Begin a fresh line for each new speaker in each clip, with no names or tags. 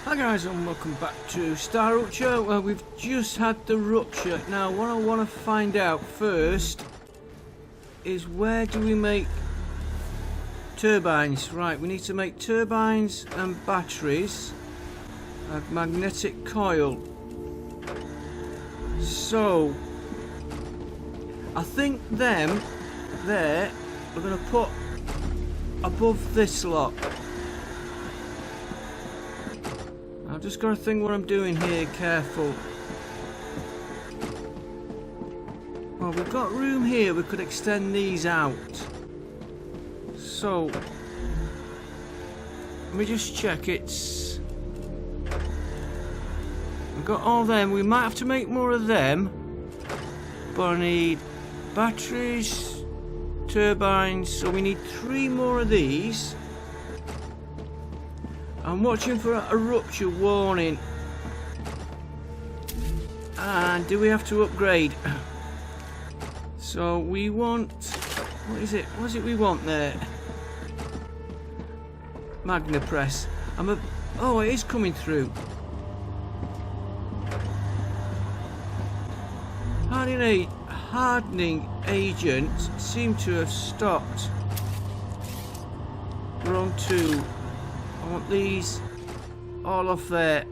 Hi guys, and welcome back to Star Rupture. Well, we've just had the rupture. Now what I want to find out first is where do we make turbines? Right, we need to make turbines and batteries, a magnetic coil. So I think them there we're going to put above this lot. I've just got to think what I'm doing here, careful. Well, we've got room here, we could extend these out. So, let me just check, we've got all them, we might have to make more of them. But I need batteries, turbines, so we need 3 more of these. I'm watching for a rupture warning. And do we have to upgrade? So we want... What is it? What is it we want there? Magna press. Oh, it is coming through. Hardening agents seem to have stopped. We're on 2. I want these all off there.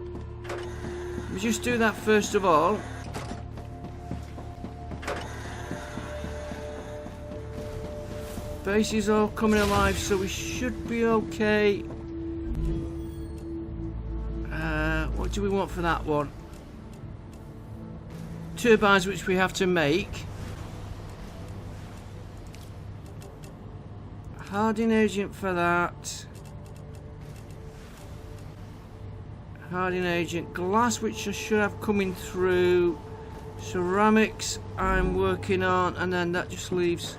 Let me just do that first of all. Base is all coming alive, so we should be okay. What do we want for that one? Turbines, which we have to make. Hardening agent for that. Hardening agent, glass, which I should have coming through. Ceramics I'm working on, and then that just leaves.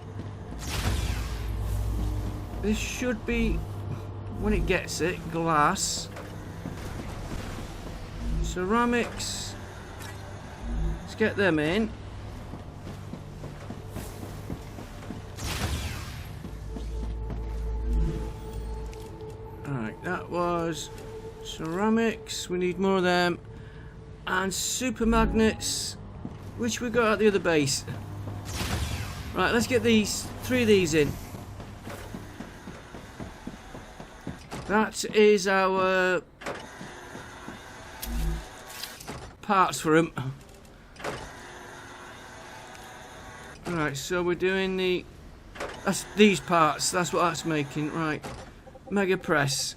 This should be, when it gets it, glass. Ceramics. Let's get them in. Alright, that was ceramics, we need more of them, and super magnets, which we got at the other base. Right, let's get 3 of these in. That is our parts for them. Right, so we're doing these parts, that's what that's making. Right, mega press.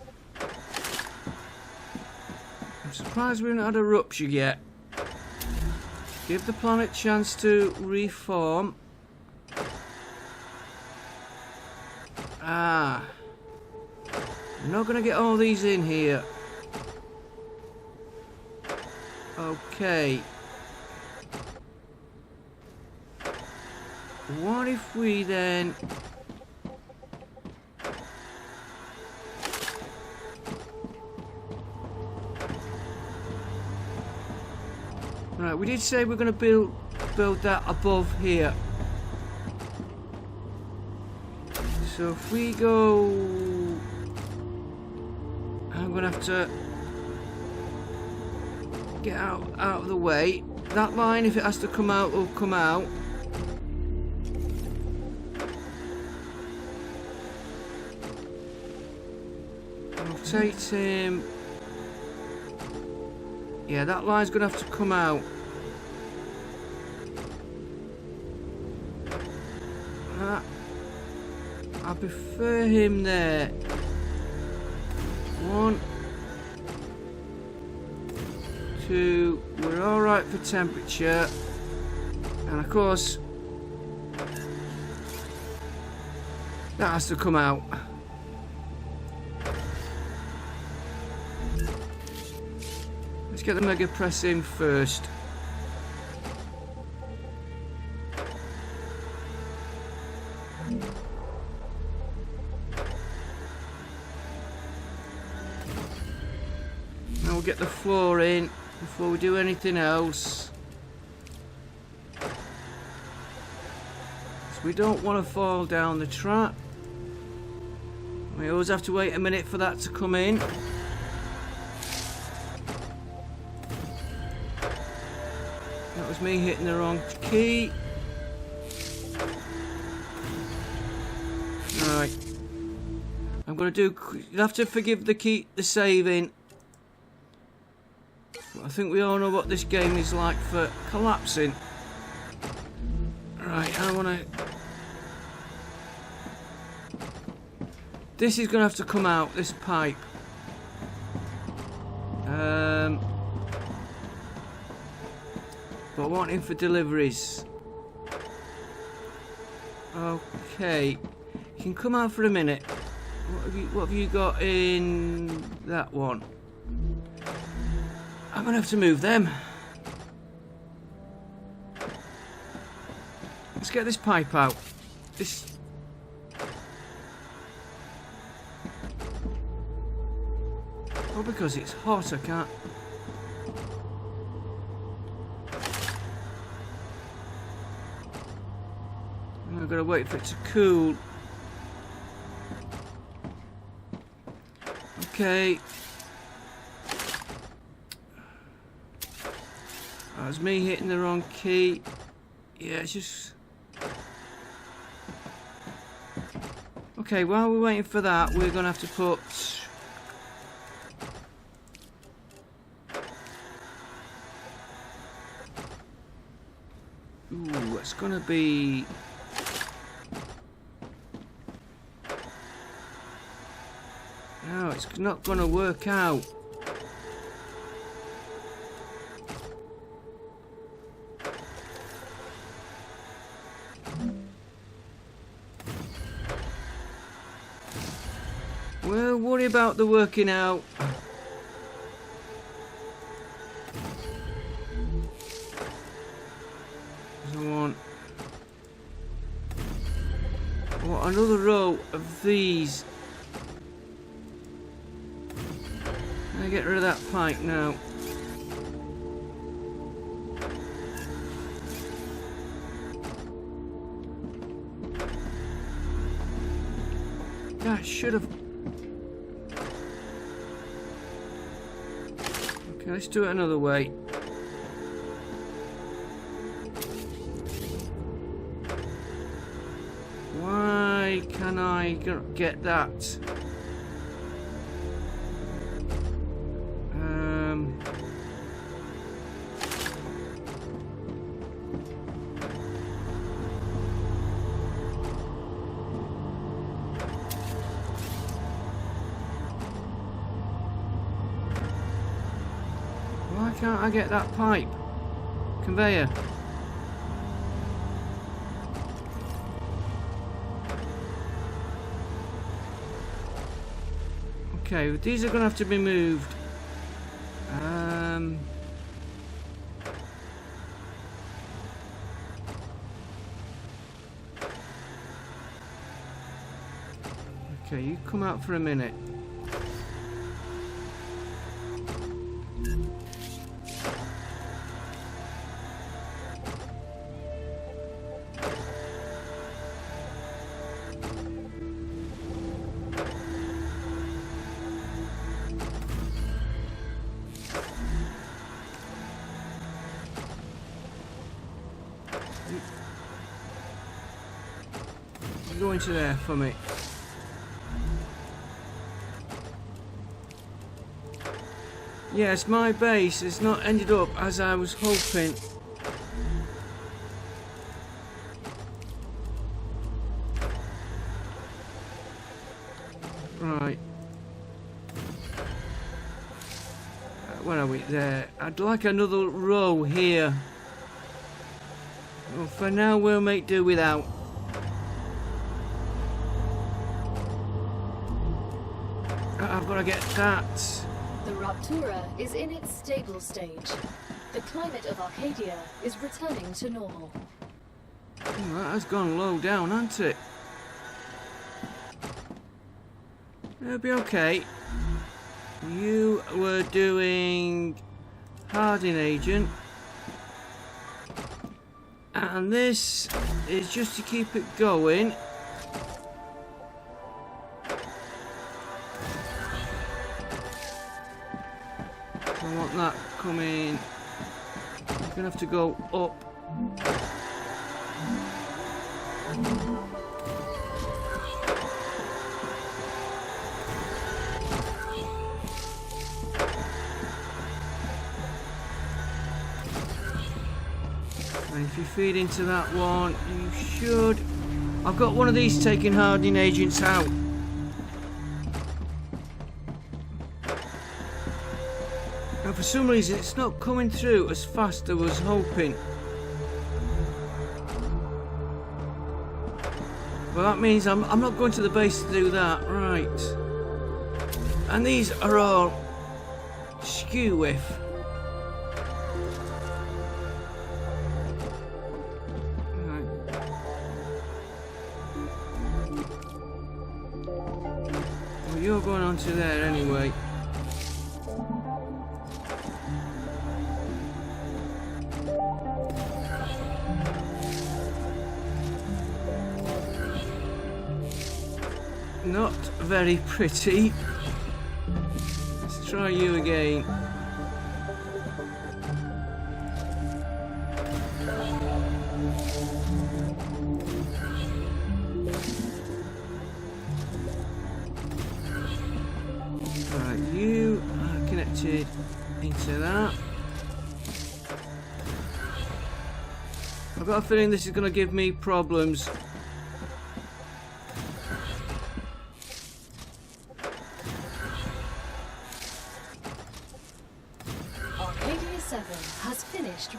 I'm surprised we haven't had a rupture yet. Give the planet a chance to reform. I'm not going to get all these in here. Okay. What if we then... Right, we did say we're going to build that above here. So if we go... I'm going to have to get out of the way. That line, if it has to come out, will come out. Rotate him. Yeah, that line's going to have to come out. I prefer him there. 1, 2. We're alright for temperature. And of course, that has to come out. Let's get the mega press in first. Now we'll get the floor in before we do anything else. So we don't want to fall down the trap. We always have to wait a minute for that to come in. That was me hitting the wrong key. Right. I'm going to do... You'll have to forgive the saving. I think we all know what this game is like for collapsing. Right, I want to... This is going to have to come out, this pipe. But I want him for deliveries. Okay. You can come out for a minute. What have you got in that one? I'm going to have to move them. Let's get this pipe out. This... Oh, because it's hot, I can't... I've got to wait for it to cool. Okay. That was me hitting the wrong key. Yeah, it's just... Okay, while we're waiting for that, we're going to have to put... Ooh, it's going to be... No, it's not going to work out. Well, worry about the working out. I want another row of these. I get rid of that pipe now. That should have... Okay, let's do it another way. Why can I get that? Why can't I get that pipe? Conveyor. Okay, these are going to have to be moved. Okay, you come out for a minute. Go into there for me. Yes, my base has not ended up as I was hoping. Right. Where are we? There. I'd like another row here. Well, for now we'll make do without. I've got to get that.
The Rupture is in its stable stage. The climate of Arcadia is returning to normal.
Oh, that has gone low down, hasn't it? It'll be okay. You were doing Harding Agent. And this is just to keep it going. I want that coming Gonna have to go up. And if you feed into that one, you should... I've got one of these taking hardening agents out. And for some reason it's not coming through as fast as I was hoping. Well, that means I'm not going to the base to do that. Right. And these are all skew with. Well, you're going onto there anyway. Not very pretty. Let's try you again. Right, you are connected into that. I've got a feeling this is going to give me problems.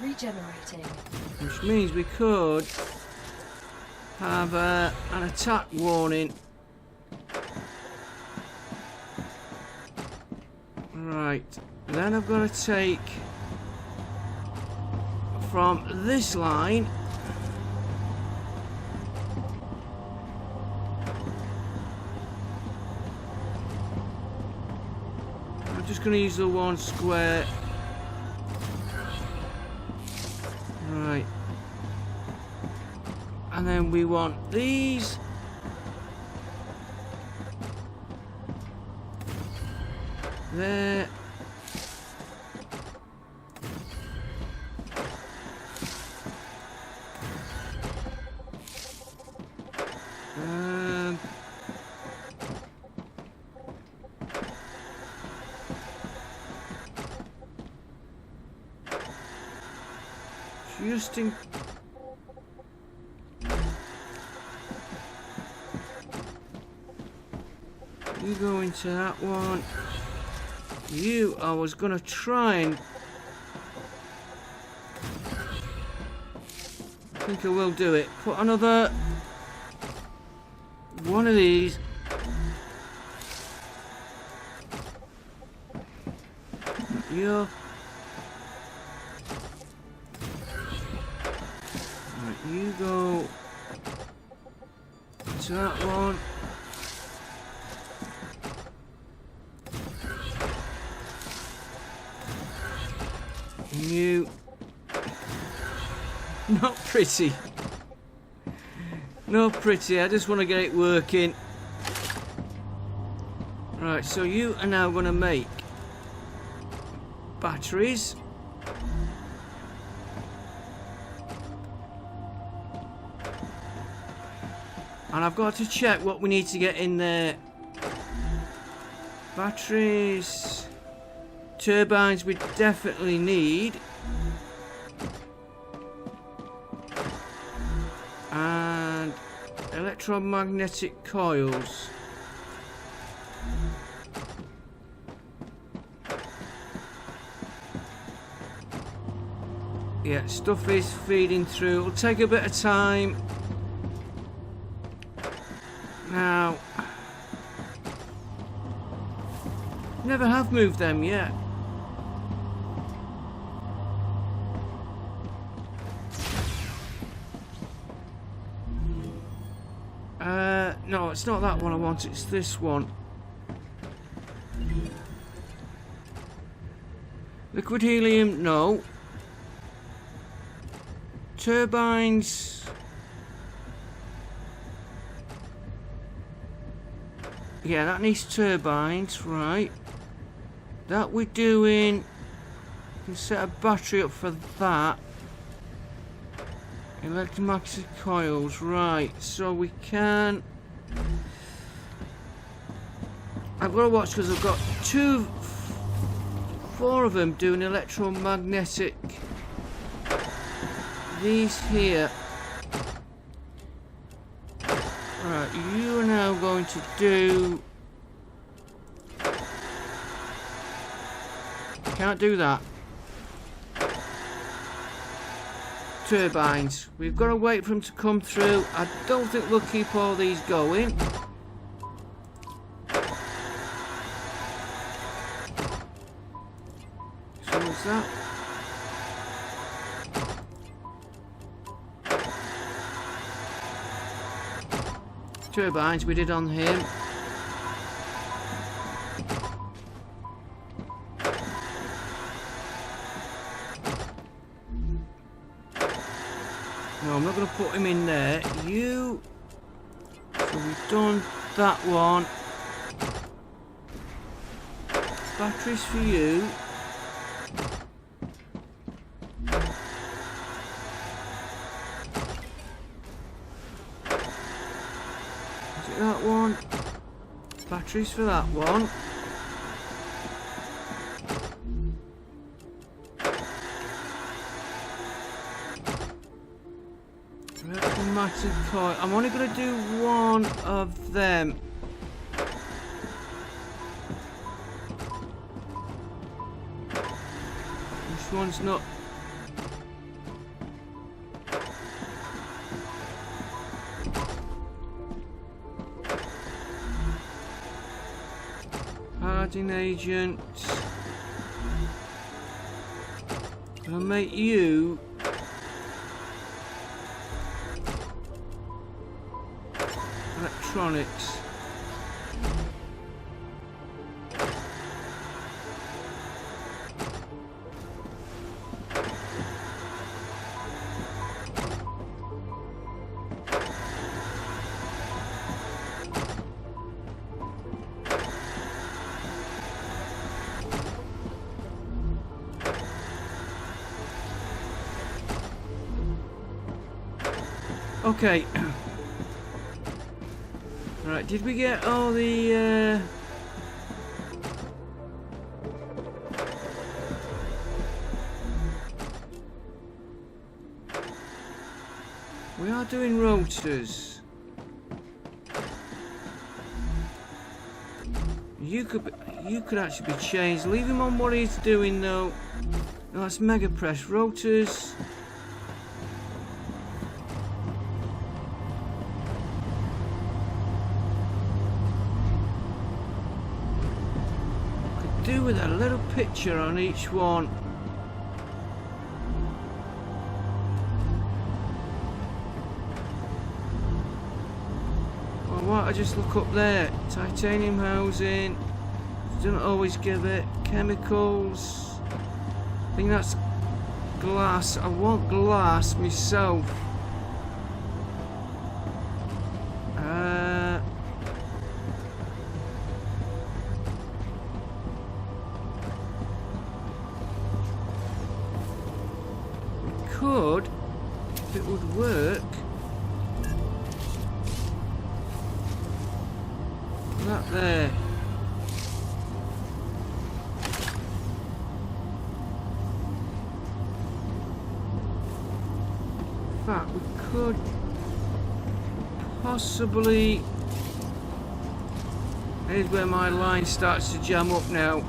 Regenerating.
Which means we could have an attack warning. Right, then I've got to take from this line I'm just going to use the one square. Right, and then we want these. There. Just in... You go into that one. You, I was gonna try and... I think I will do it. Put another... one of these. You. You go to that one. And you. Not pretty. Not pretty. I just want to get it working. Right, so you are now going to make batteries. And I've got to check what we need to get in there. Batteries. Turbines we definitely need. And electromagnetic coils. Yeah, stuff is feeding through. It'll take a bit of time. Now, never have moved them yet. No, it's not that one I want, it's this one. Liquid helium, no. Turbines. Yeah, that needs turbines, right. That we're doing. We can set a battery up for that. Electromagnetic coils, right, so we can... I've got to watch because I've got 4 of them doing electromagnetic. These here. Right, you are now going to do... Can't do that. Turbines. We've got to wait for them to come through. I don't think we'll keep all these going. So what's that? Turbines we did on him. No, I'm not going to put him in there. You... So we've done that one. Batteries for you. Is it that one? Batteries for that one. Electromagnetic coil. I'm only going to do one of them. This one's not. Hardening agent. I'll make you electronics. Okay. Right, did we get all the we are doing rotors. You could actually be changed. Leave him on what he's doing though. No, that's mega press rotors. Do with a little picture on each one. Well, what I just look up there. Titanium housing. Don't always give it. Chemicals. I think that's glass. I want glass myself. Could, if it would work, that there. In fact, we could possibly. Here's where my line starts to jam up now.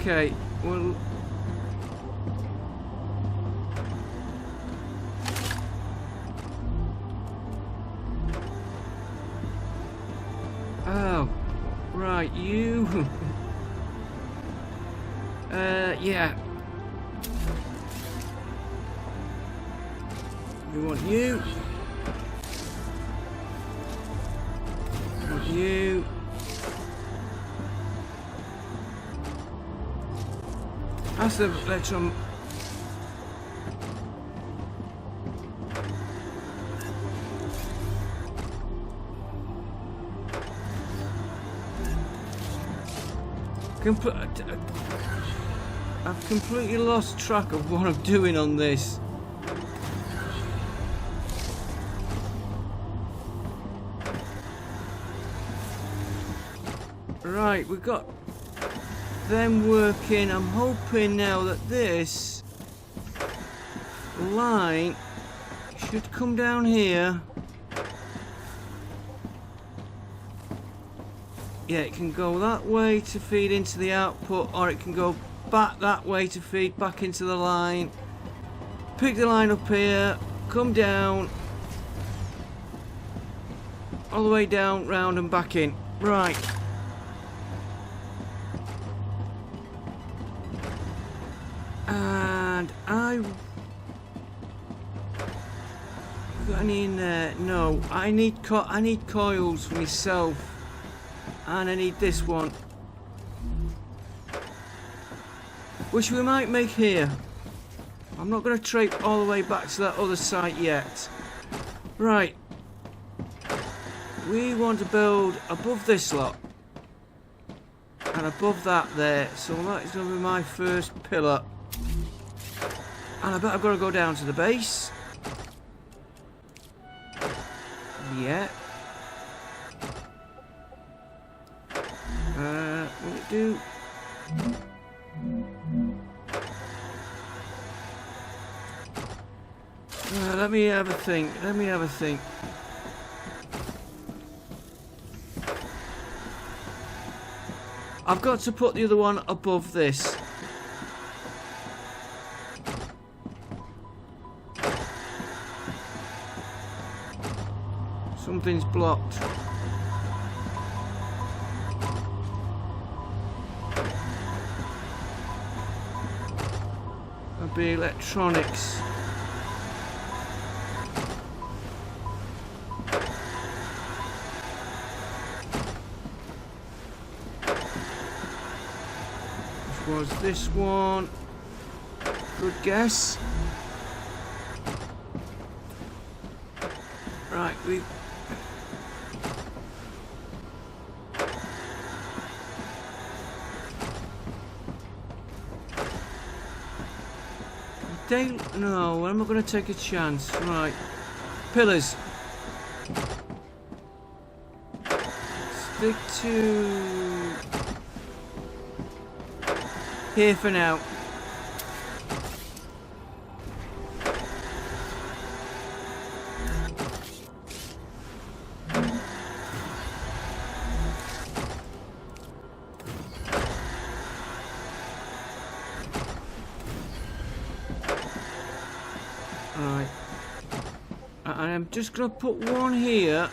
Okay, well, oh, right, you, yeah, we want you, you. That's the electron. I've completely lost track of what I'm doing on this. Right, we've got them working. I'm hoping now that this line should come down here. Yeah, it can go that way to feed into the output, or it can go back that way to feed back into the line. Pick the line up here, come down, all the way down, round and back in. Right. And got any in there? No. I need coils for myself. And I need this one, which we might make here. I'm not going to trape all the way back to that other site yet. Right. We want to build above this lot. And above that there. So that is going to be my first pillar. And I bet I've got to go down to the base. Yeah. Will it do? Let me have a think. I've got to put the other one above this. Something's blocked. That'll be electronics. Which was this one? Good guess. Right, we. No, I'm not going to take a chance. Right. Pillars. Stick to here for now. Right. And I'm just going to put one here.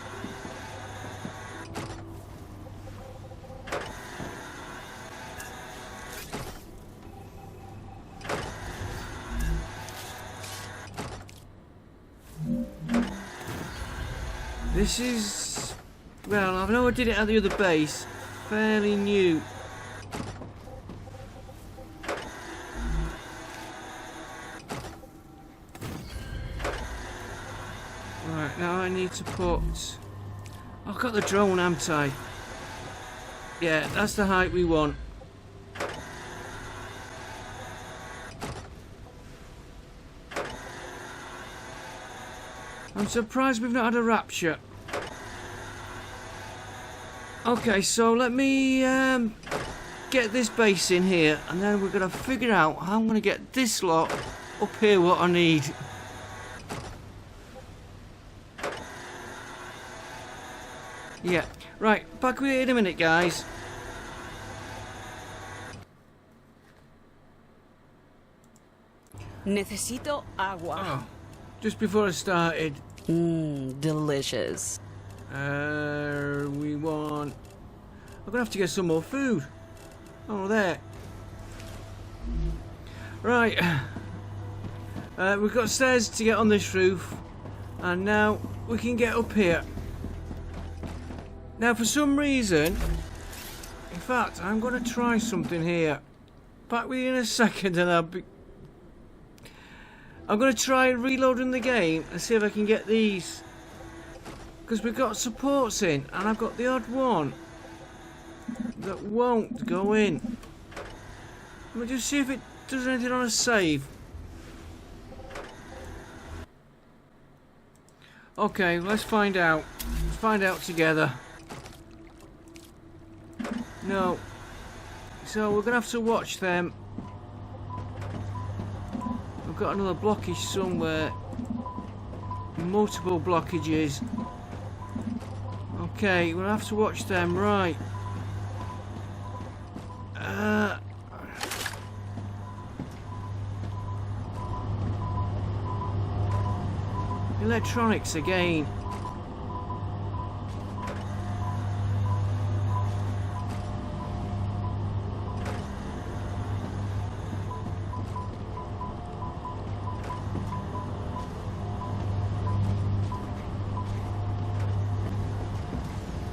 This is, well, I know I did it at the other base, fairly new. Right, now I need to put, I've got the drone, haven't I? Yeah, that's the height we want. I'm surprised we've not had a Rupture. Okay, so let me get this base in here, and then we're going to figure out how I'm going to get this lot up here what I need. Yeah, right, back with you in a minute, guys.
Necesito agua.
Oh, just before I started.
Delicious.
We want... I'm gonna have to get some more food. Oh, there. Right. We've got stairs to get on this roof, and now we can get up here. Now, for some reason, in fact, I'm gonna try something here. Back with you in a second, and I'm gonna try reloading the game and see if I can get these. Because we've got supports in, and I've got the odd one that won't go in. Let me just see if it does anything on a save. Okay, let's find out. Let's find out together. No. So we're gonna have to watch them. We've got another blockage somewhere. Multiple blockages. Okay, we'll have to watch them, right. Electronics again.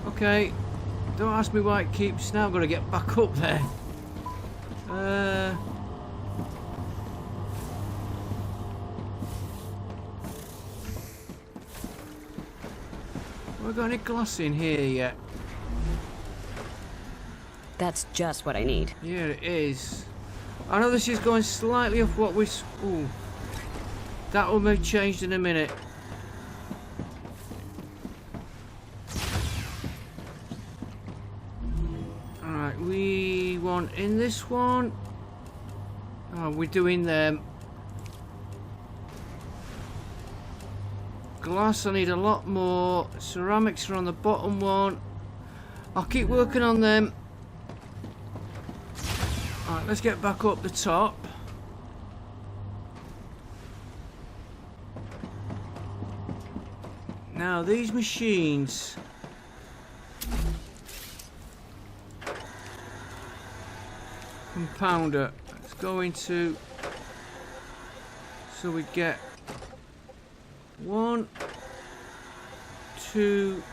Okay, don't ask me why it keeps now. Got to get back up there. We've got any glass in here yet?
That's just what I need.
Yeah, it is. I know this is going slightly off what we. Ooh, that will be changed in a minute. Alright, we want in this one. Oh, we're doing them. Glass, I need a lot more. Ceramics are on the bottom one. I'll keep working on them. Alright, let's get back up the top. Now, these machines. Compounder. Let's go into. So we get 1, 2,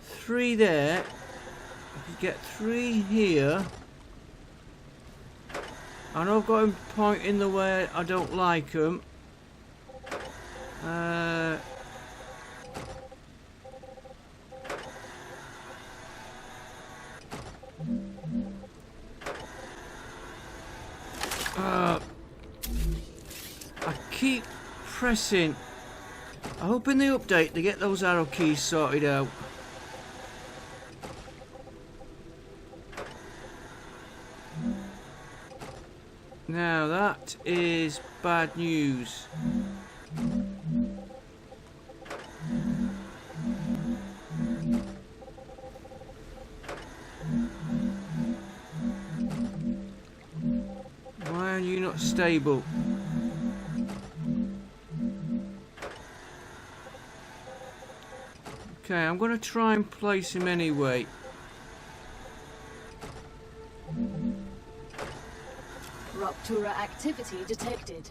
3 there. You get 3 here. I know I've got him pointing the way I don't like them. I keep pressing. I hope in the update they get those arrow keys sorted out. Now that is bad news. Why are you not stable? Okay, I'm going to try and place him anyway.
Rupture activity detected.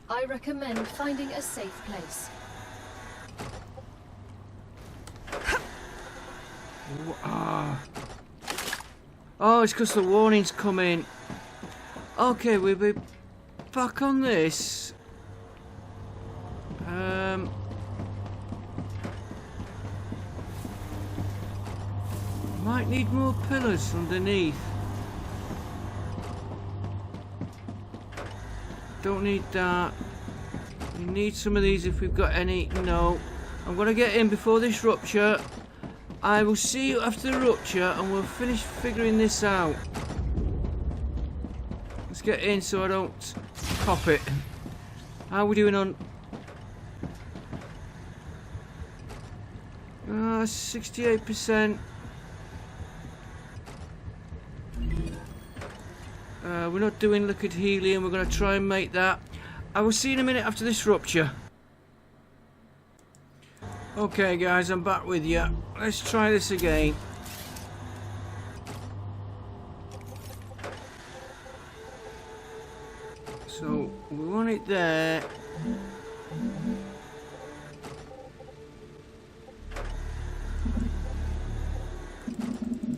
I recommend finding a safe place.
Oh, it's because the warning's come in. Okay, we'll be back on this. Might need more pillars underneath. Don't need that. We need some of these if we've got any. No. I'm going to get in before this rupture. I will see you after the rupture and we'll finish figuring this out. Let's get in so I don't cop it. How are we doing on... 68%. We're not doing liquid helium. We're going to try and make that. I will see you in a minute after this rupture. Okay guys, I'm back with you. Let's try this again. So we want it there.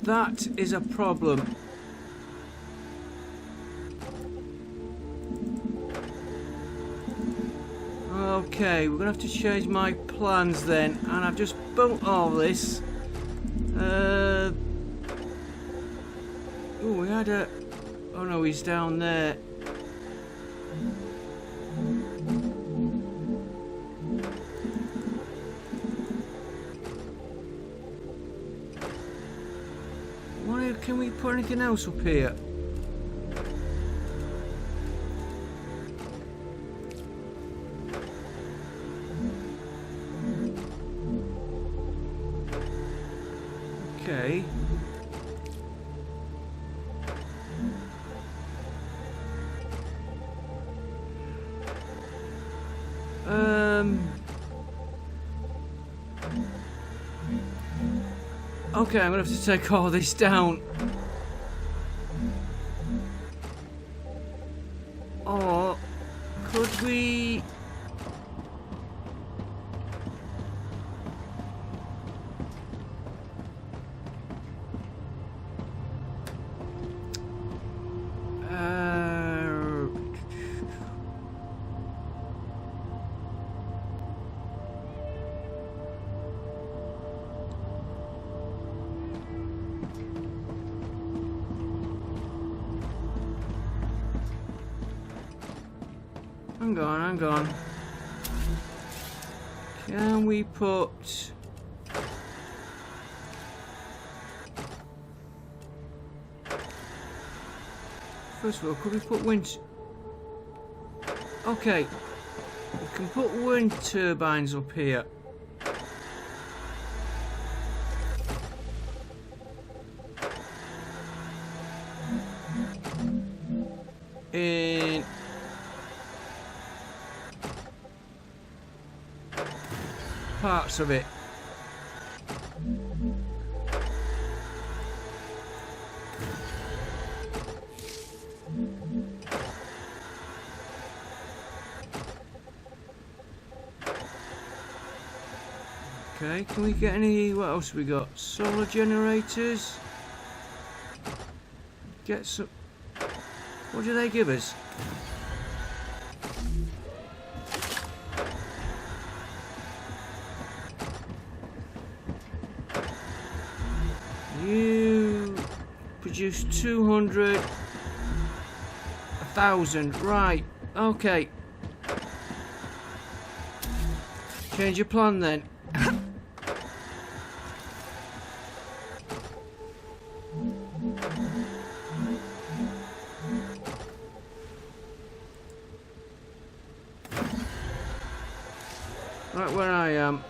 That is a problem. Okay, we're gonna have to change my plans then, and I've just built all this. Oh, we had a... Oh no, he's down there. Can we put anything else up here? Okay. Okay, I'm gonna have to take all this down. Or could we? Hang on. Can we put... First of all, could we put wind... Okay. We can put wind turbines up here. In... parts of it. Okay, can we get any... what else we got? Solar generators. Get some... what do they give us? You produce 200, 1,000, right? Okay. Change your plan then. Right where I am.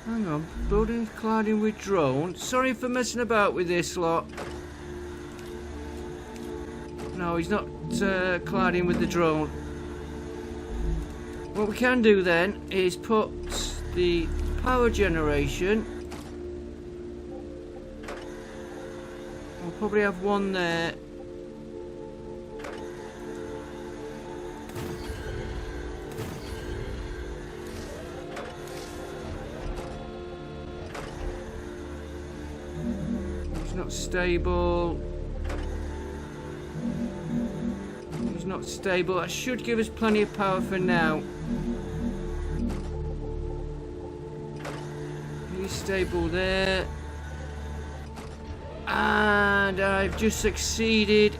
Hang on, building cladding with drone. Sorry for messing about with this lot. No, he's not cladding with the drone. What we can do then is put the power generation. We'll probably have one there. He's not stable. He's not stable. That should give us plenty of power for now. He's stable there. And I've just succeeded.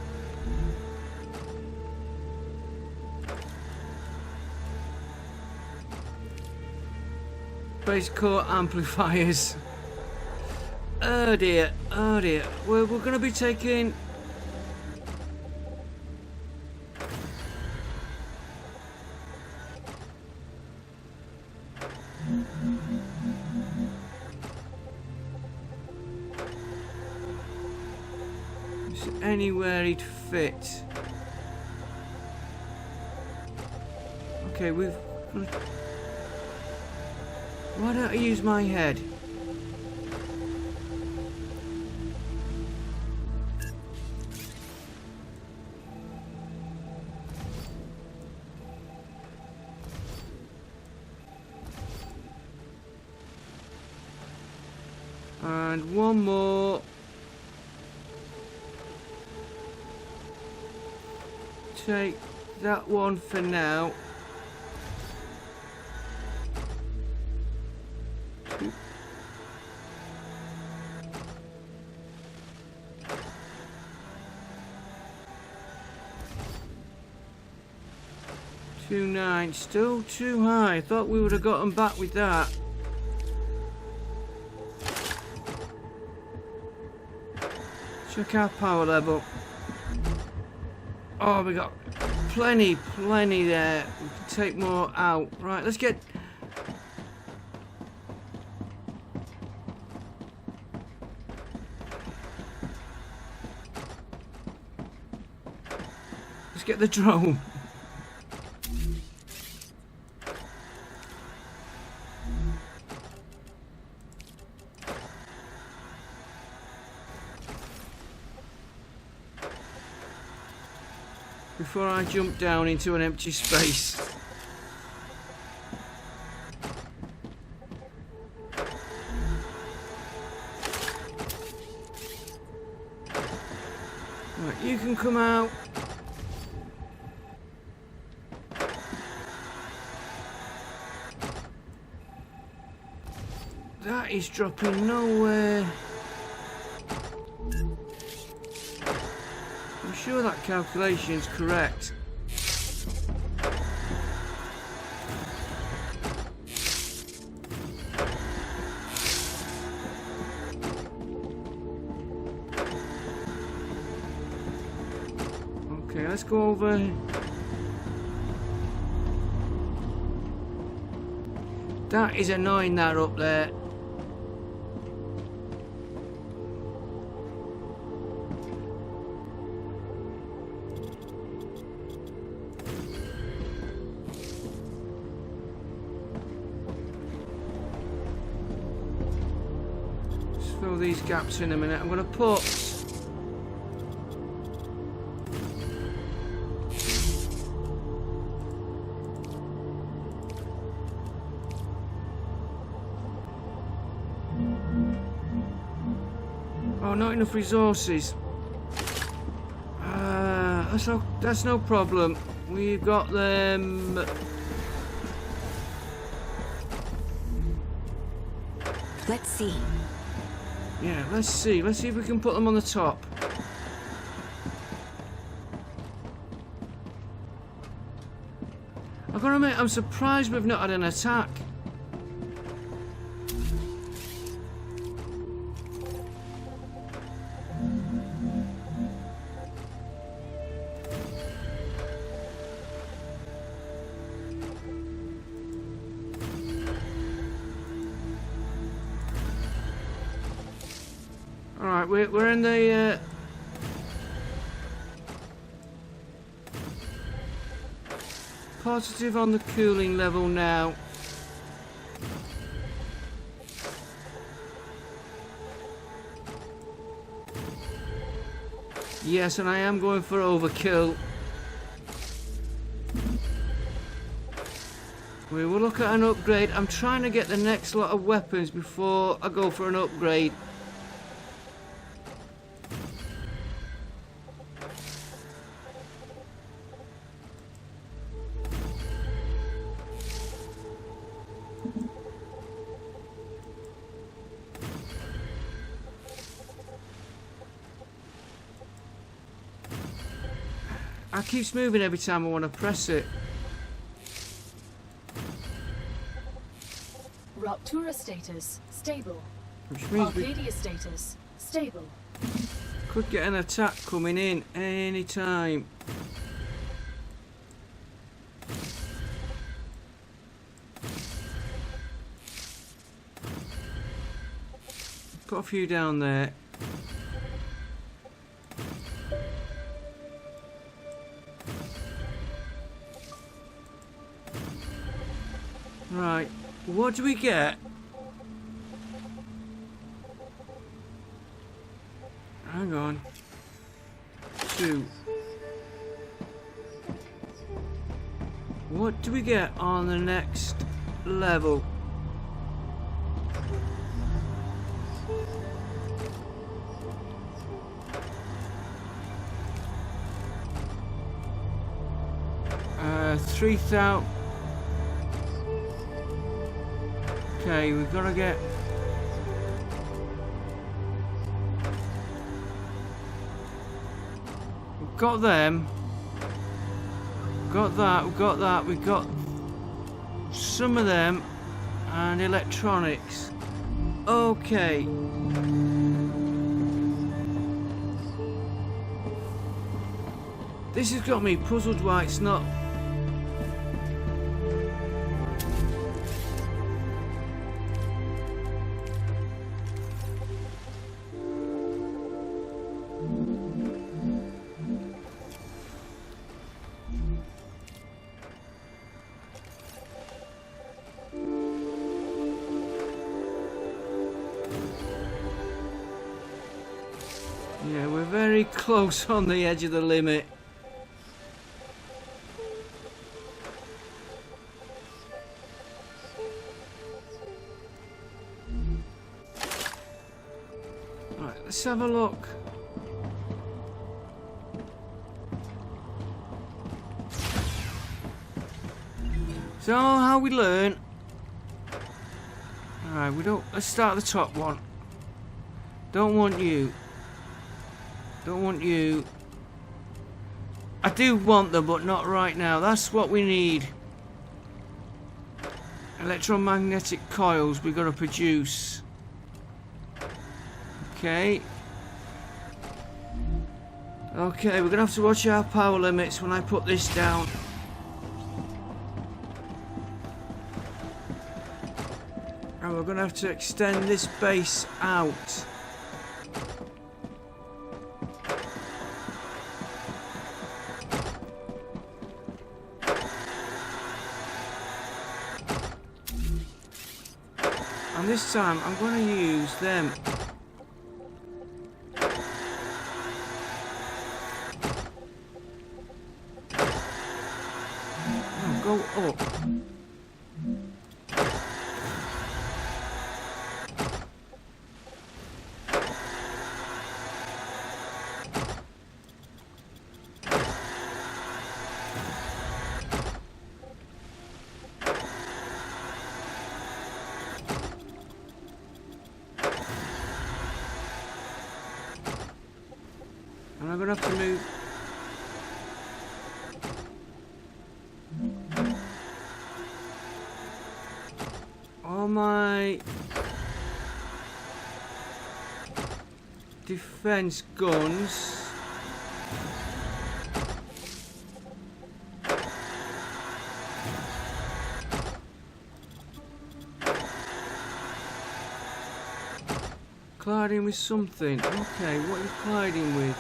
Base core amplifiers. Oh dear, oh dear. We're going to be taking... anywhere he'd fit. Okay, we've... why don't I use my head? And one more. take that one for now. Two. $2.9, still too high. I thought we would have gotten back with that. Check our power level. Oh, we got plenty there. We can take more out. Right, let's get... Let's get the drone. Before I jump down into an empty space. Right, you can come out. That is dropping nowhere. I'm sure that calculation's correct. Okay, let's go over. That is annoying, that up there. Fill these gaps in a minute. I'm going to put not enough resources. That's no problem. We've got them.
Let's see.
Yeah, let's see. Let's see if we can put them on the top. I've got to admit, I'm surprised we've not had an attack. Alright, we're in the positive on the cooling level now. Yes, and I am going for overkill. We will look at an upgrade. I'm trying to get the next lot of weapons before I go for an upgrade. It keeps moving every time I want to press it.
Rupture status stable.
Which means we
Arcadia status stable.
could get an attack coming in any time. Got a few down there. Right, what do we get? Hang on. 2. What do we get on the next level? 3,000. Okay, we've got to get. We've got them. Got that. We've got that. We've got some of them, and electronics. Okay. This has got me puzzled why it's not. Yeah, we're very close on the edge of the limit. Right, let's have a look. So, how we learn. Alright, we don't. Let's start the top one. Don't want you. Don't want you. I do want them, but not right now. That's what we need. Electromagnetic coils we've got to produce. Okay. Okay, we're going to have to watch our power limits when I put this down. And we're going to have to extend this base out. And this time I'm going to use them. No, go up. And I'm going to have to move. All my defense guns. Colliding with something. Okay, what are you colliding with?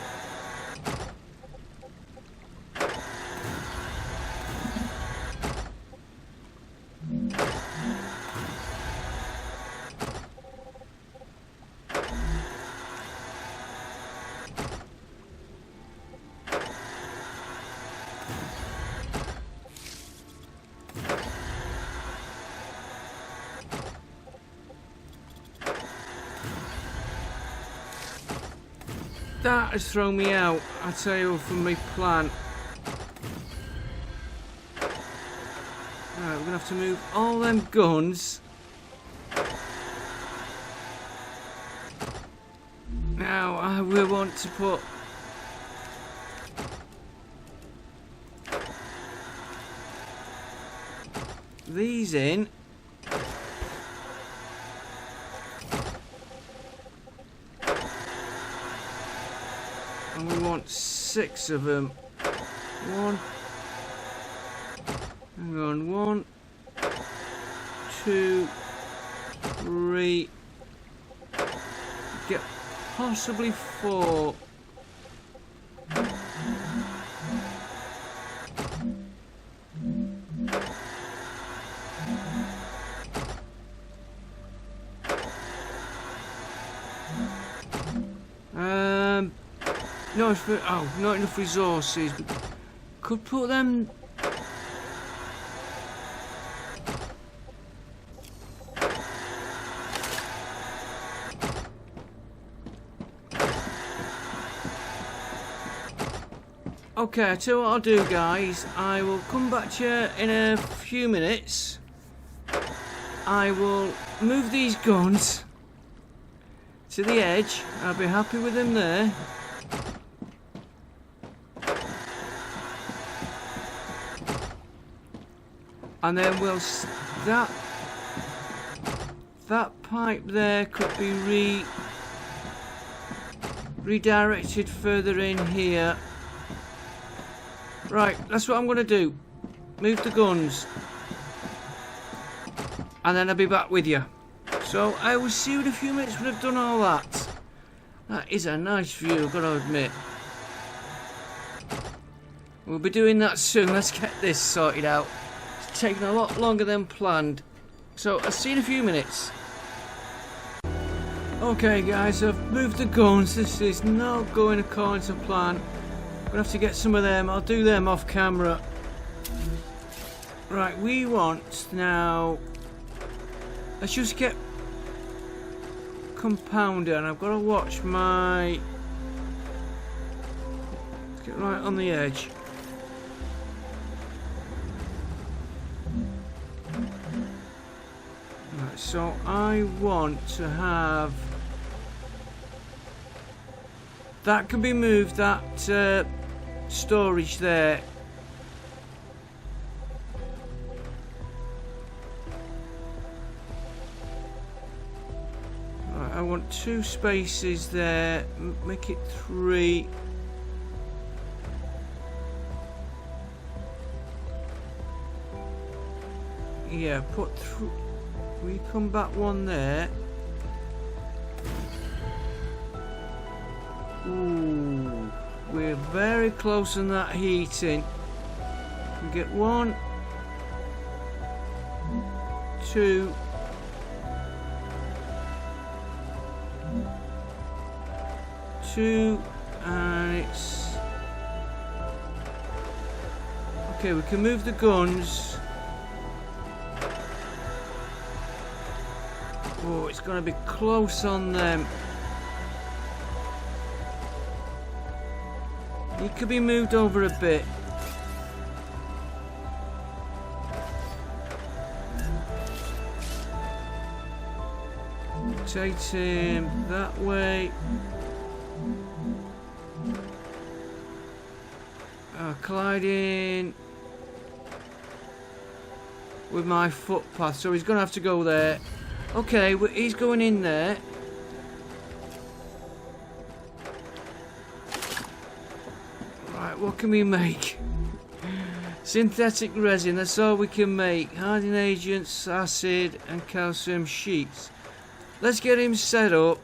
That has thrown me out, I tell you, from my plan. Alright, we're gonna have to move all them guns. Now, I will want to put these in. And we want 6 of them. One. Hang on. 1, 2, 3. Get possibly 4. Not enough resources. We could put them. Okay, I tell you what I'll do, guys. I will come back to you in a few minutes. I will move these guns to the edge. I'll be happy with them there. And then we'll that pipe there could be redirected further in here. Right, that's what I'm going to do. Move the guns. And then I'll be back with you. So I will see you in a few minutes when I've done all that. That is a nice view, I've got to admit. We'll be doing that soon. Let's get this sorted out. It's taken a lot longer than planned. So I'll see you in a few minutes. Okay guys, I've moved the guns. This is not going according to plan. I'm gonna have to get some of them. I'll do them off camera. Right, we want now. Let's just get compounder, and I've got to watch my. Let's get right on the edge. Right, so I want to have. That can be moved, that storage there. Right, I want 2 spaces there, make it 3. Yeah, put through. We come back 1 there. Ooh, we're very close on that heating. We get 1, 2, 2, and it's okay. We can move the guns. Oh, it's going to be close on them. He could be moved over a bit. Take him that way. Colliding with my footpath, so he's going to have to go there. Okay, he's going in there. Right, what can we make? Synthetic resin, that's all we can make. Hardening agents, acid, and calcium sheets. Let's get him set up.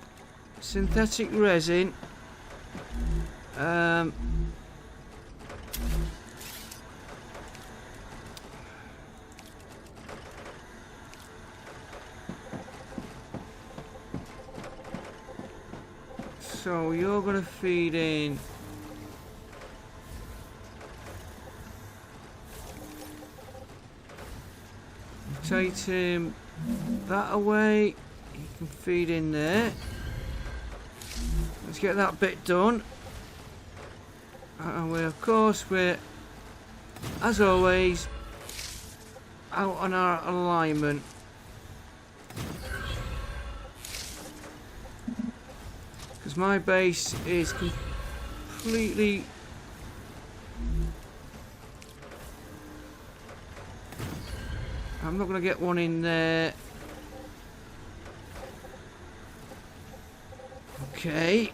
Synthetic resin. So you're gonna feed in take him that away. You can feed in there. Let's get that bit done. And of course we're, as always, out on our alignment. Because my base is completely I'm not going to get one in there. Okay.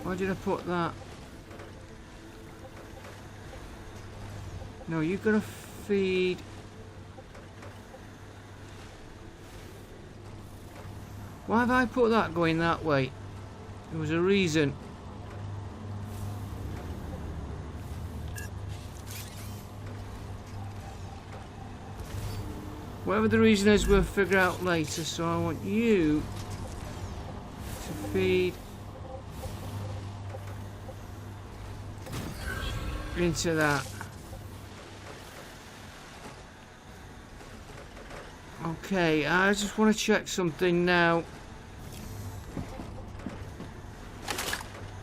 Why did I put that? No, you've got to feed. Why have I put that going that way? There was a reason. Whatever the reason is, we'll figure out later. So I want you to feed into that. Okay, I just want to check something now.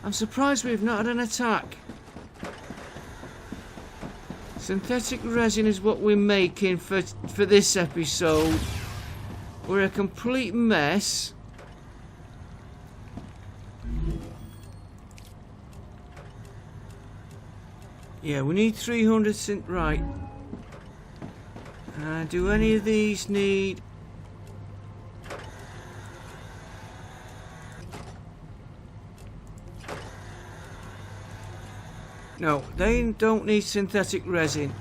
I'm surprised we've not had an attack. Synthetic resin is what we're making for this episode. We're a complete mess. Yeah, we need 300 right. Do any of these need... No, they don't need synthetic resin.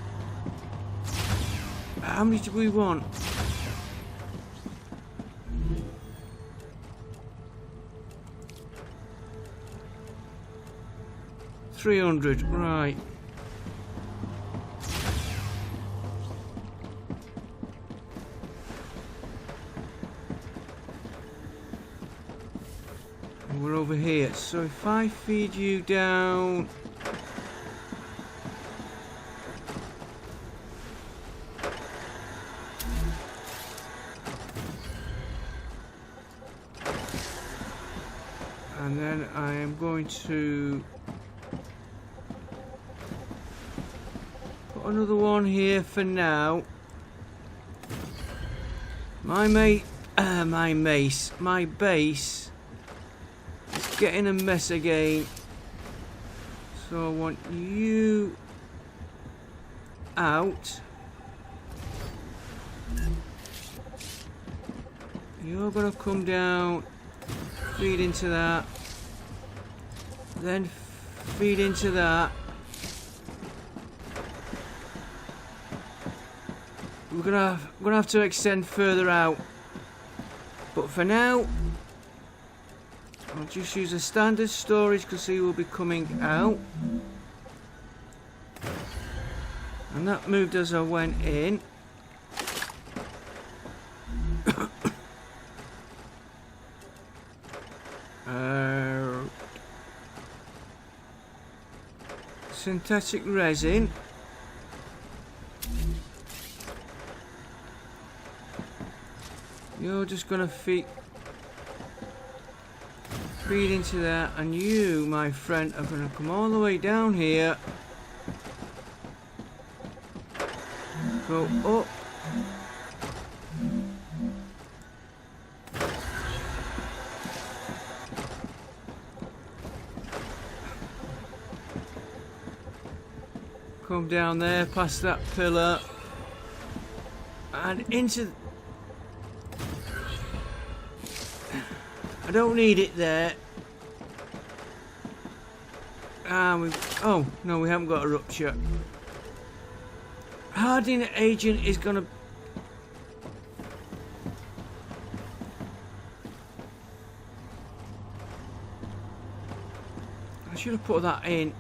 How many do we want? $300, right. And we're over here. So if I feed you down... And then I am going to put another one here for now. My base is getting a mess again. So I want you out. You're gonna come down. Feed into that, then feed into that. We're gonna have to extend further out, but for now, I'll just use a standard storage because he will be coming out, and that moved as I went in. Synthetic resin. You're just gonna feed into that, and you, my friend, are gonna come all the way down here. Go up. Come down there, past that pillar, and into... I don't need it there. Oh, no, we haven't got a rupture. Hardening agent is gonna... I should have put that in.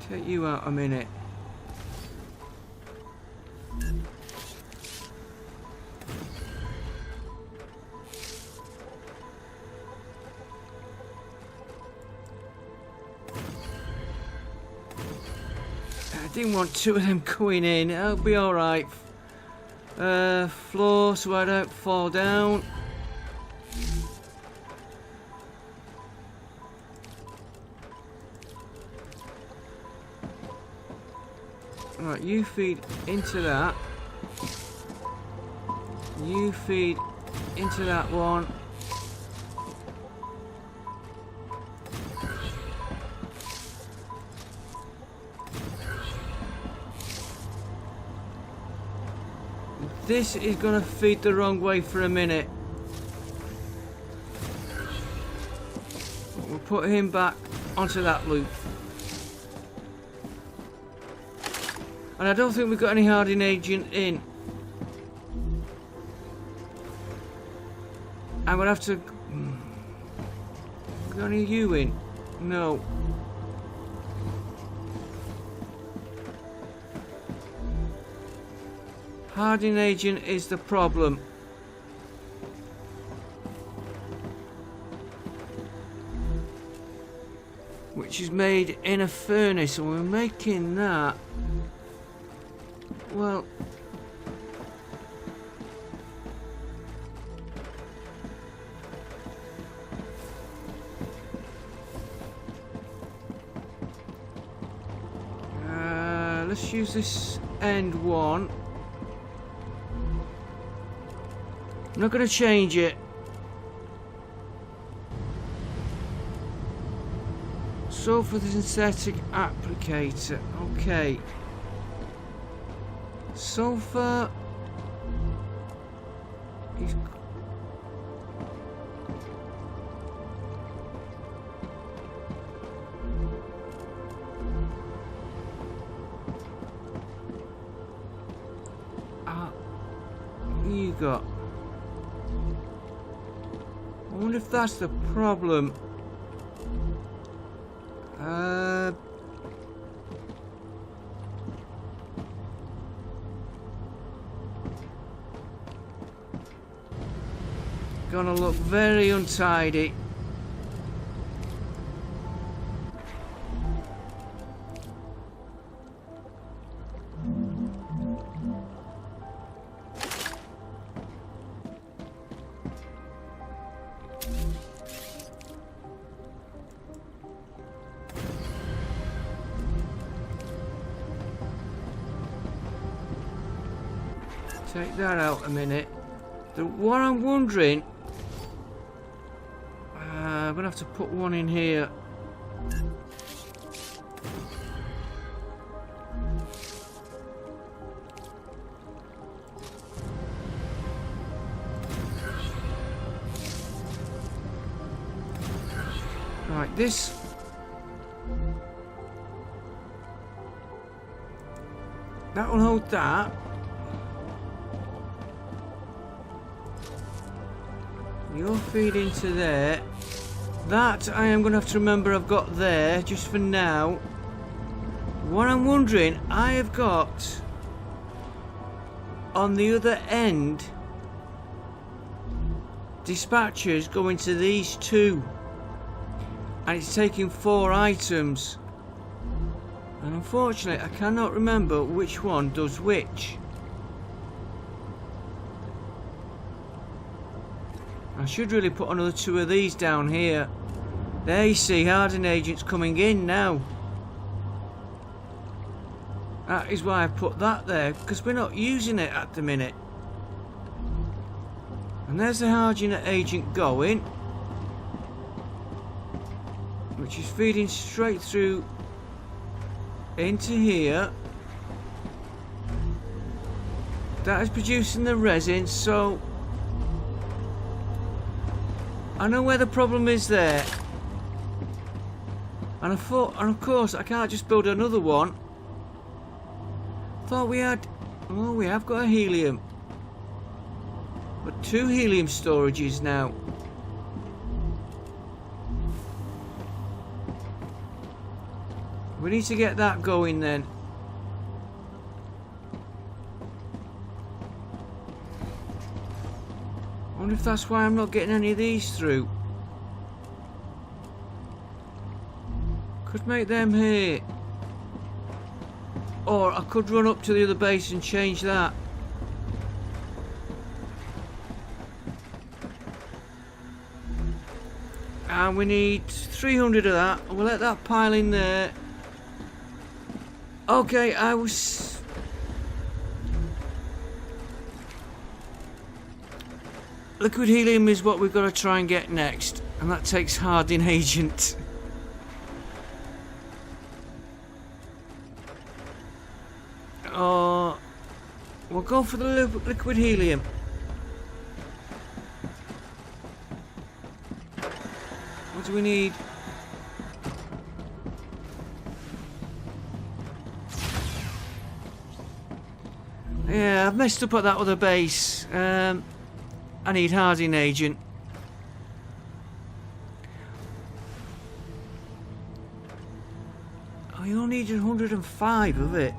Take you out a minute. I didn't want two of them going in. It'll be alright. Floor so I don't fall down. Right, you feed into that. You feed into that one. This is gonna feed the wrong way for a minute. put him back onto that loop. And I don't think we've got any hardening agent in. I'm gonna have to... Got any of you in? No. Hardening agent is the problem. Which is made in a furnace, and we're making that. Well, let's use this end one. I'm not going to change it. So for the synthetic applicator, okay. Sulfur is what you got? I wonder if that's the problem. Gonna look very untidy. Take that out a minute. What I'm wondering, I'm gonna have to put one in here. Right, this. That will hold that. You'll feed into there. That I am going to have to remember I've got there, just for now. What I'm wondering, I have got on the other end dispatchers going to these two. And it's taking 4 items. And unfortunately, I cannot remember which one does which. I should really put another 2 of these down here. There you see, hardening agents coming in now. That is why I put that there, because we're not using it at the minute. And there's the hardening agent going, which is feeding straight through into here. That is producing the resin, so I know where the problem is there. And I thought, and of course I can't just build another one. Thought we had, oh, we have got a helium, but 2 helium storages now. We need to get that going then. I wonder if that's why I'm not getting any of these through. Could make them here. Or I could run up to the other base and change that. And we need 300 of that. We'll let that pile in there. Okay, I was... Liquid helium is what we've got to try and get next. And that takes hardening agent. We'll go for the liquid helium. What do we need? Yeah, I've messed up at that other base. I need hardening agent. Oh, you only needed 105 of it.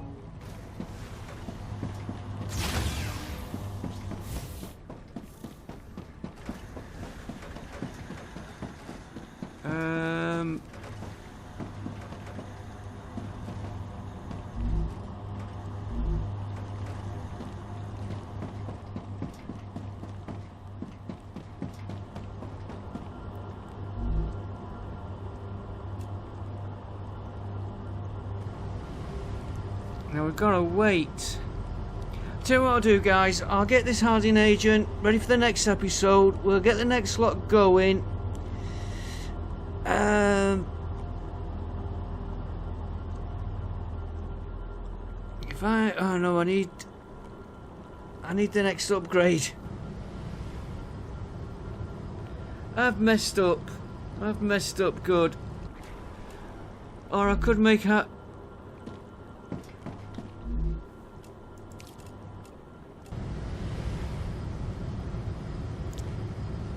Now we've got to wait. Tell you what I'll do, guys. I'll get this hardening agent ready for the next episode. We'll get the next lot going. If oh no, I need the next upgrade. I've messed up good. Or I could make her.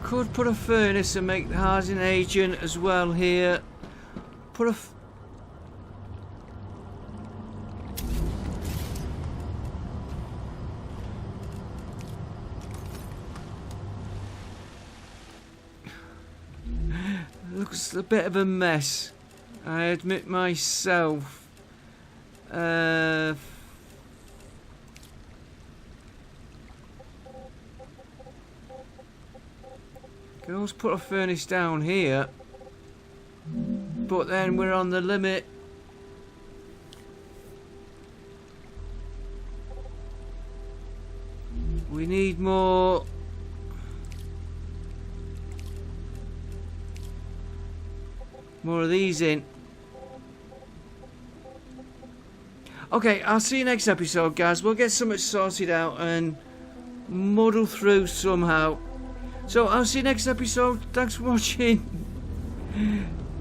Could put a furnace and make the hardening agent as well here. Put a looks a bit of a mess, I admit myself. Can always put a furnace down here, but then we're on the limit. We need more. More of these in. Okay, I'll see you next episode, guys. We'll get something sorted out and muddle through somehow. So I'll see you next episode. Thanks for watching.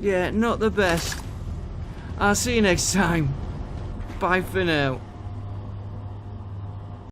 Yeah, not the best. I'll see you next time. Bye for now.